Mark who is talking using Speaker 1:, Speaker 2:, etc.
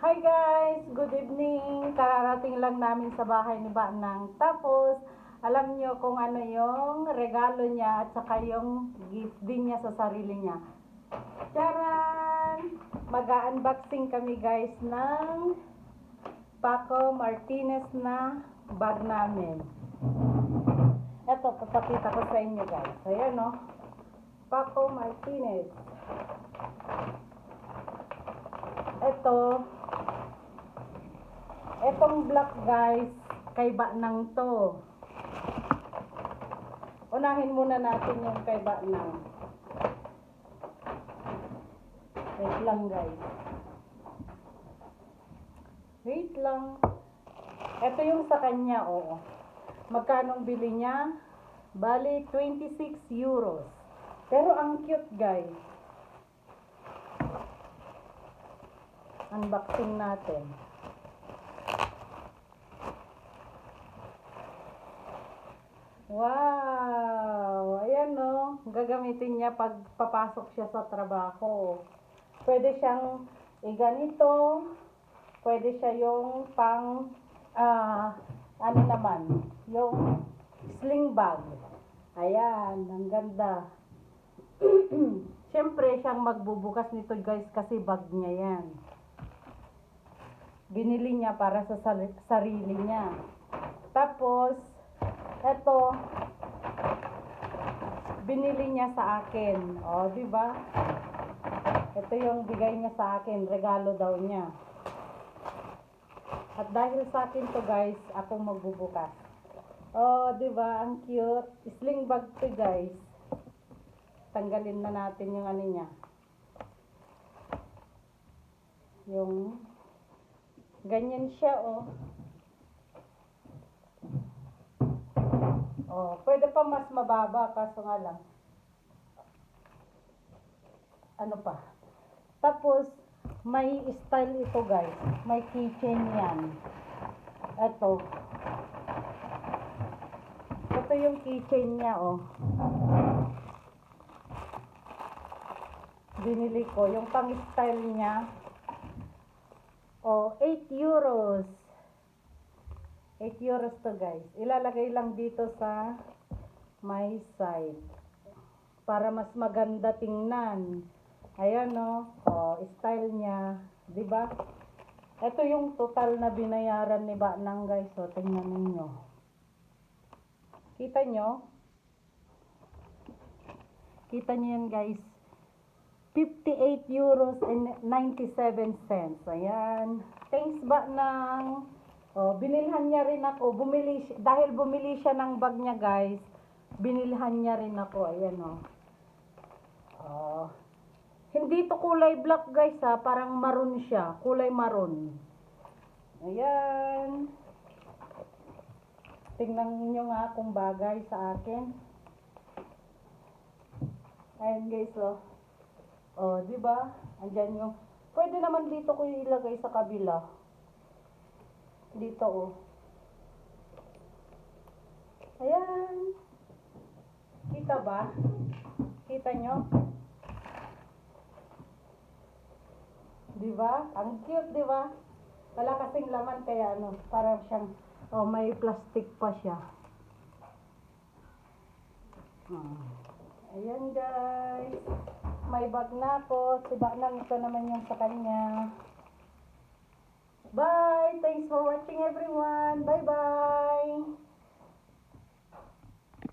Speaker 1: Hi guys! Good evening! Kararating lang namin sa bahay ni Banang. Tapos, alam nyo kung ano yung regalo niya at saka yung gift din niya sa sarili niya. Charan! Mag-unboxing kami guys ng Paco Martinez na bag namin. Ito, papakita ko sa inyo guys. Ayan o. Paco Martinez. Etong black guys, kay Banang to. Unahin muna natin yung kay Banang. Wait lang guys. Wait lang. Ito yung sa kanya, oo. Magkanong bili niya? Bali, 26 euros. Pero ang cute guys. Unboxing natin. Wow! Ayan no. Gagamitin niya pag papasok siya sa trabaho. Pwede siyang iganito. Pwede siya yung pang ano naman, yung sling bag. Ayan, ang ganda. Siyempre, siyang magbubukas nito guys kasi bag niya yan. Binili niya para sa sarili niya. Tapos, eto, binili niya sa akin. O, di ba? Ito yung bigay niya sa akin, regalo daw niya. At dahil sa akin to guys, ako magbubukas. Oh, di ba? Ang cute. Sling bag to guys. Tanggalin na natin yung ano niya. Yung ganyan siya, oh. Oh, pwede pa mas mababa kaso nga lang. Ano pa? Tapos may style ito guys. May keychain yan. Ito yung keychain niya, oh. Binili ko. Yung pang style niya. Oh, 8 euros. 8 euros to guys. Ilalagay lang dito sa my side. Para mas maganda tingnan. Ayan no. Oh, style niya. Diba? Ito yung total na binayaran ni Banang guys. So, tingnan ninyo. Kita nyo? Kita nyo yan guys. 58 euros and 97 cents. Ayan. Thanks Banang. Oh, binilhan niya rin ako. Dahil bumili siya ng bag niya guys. Binilhan niya rin ako. Ayan oh. Oh. Hindi to kulay black guys ha. Parang maroon siya. Kulay maroon. Ayan. Tingnan niyo nga kung bagay sa akin. Ayan guys oh. Oh, di ba? Andiyan yung pwede naman dito ko ilagay sa kabila. Dito oh. Ayan. Kita ba? Kita nyo? Di ba? Ang cute, di ba? Wala kasing laman kaya ano, parang siyang oh, may plastic pa siya. Ayan guys. May bag na ako. Si Banang ito naman yung sa kanya. Bye! Thanks for watching everyone. Bye-bye!